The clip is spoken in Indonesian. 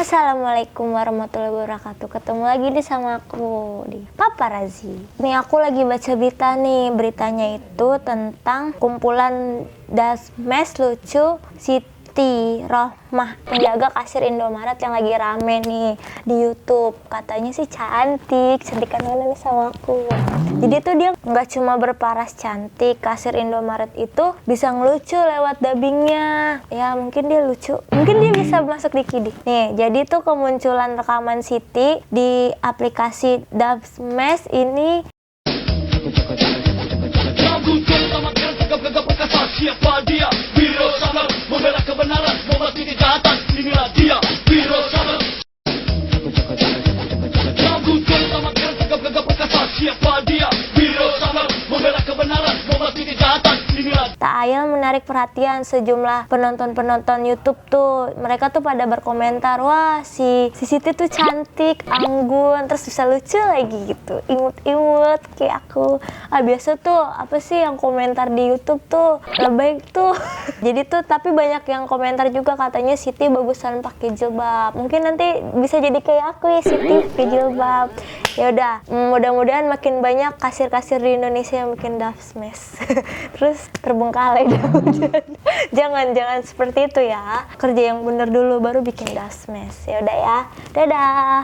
Assalamualaikum warahmatullahi wabarakatuh. Ketemu lagi nih sama aku di Paparazi. Nih aku lagi baca berita nih. Beritanya itu tentang kumpulan dasmes lucu Siti Rohmah, penjaga kasir Indomaret yang lagi rame nih di YouTube. Katanya sih cantik mana nih sama aku. Jadi tuh dia nggak cuma berparas cantik, kasir Indomaret itu bisa ngelucu lewat dubbingnya. Ya mungkin dia lucu, mungkin dia bisa masuk di Kidik. Nih, jadi tuh kemunculan rekaman Siti di aplikasi Dasmes ini. Siapa dia? Biro Sabar membela kebenaran, memasuki kejahatan. Inilah dia, Biro Sabar. Lakukan sama keras, gagap perkasa. Siapa dia? Biro Sabar membela kebenaran, memasuki kejahatan. Inilah. Tak ayal menarik perhatian sejumlah penonton YouTube tuh. Mereka tuh pada berkomentar, wah si Siti tuh cantik, anggun, terus bisa lucu lagi gitu, imut-imut kayak aku. Biasa tuh apa sih yang komentar di YouTube tuh lebih tuh. Jadi tuh tapi banyak yang komentar juga katanya Siti bagusan pakai jilbab. Mungkin nanti bisa jadi kayak aku ya, Siti pakai jilbab. Ya udah, mudah-mudahan makin banyak kasir-kasir di Indonesia yang bikin dasmes. Terus terbengkalai dong. Jangan seperti itu ya. Kerja yang bener dulu baru bikin dasmes. Ya udah ya. Dadah.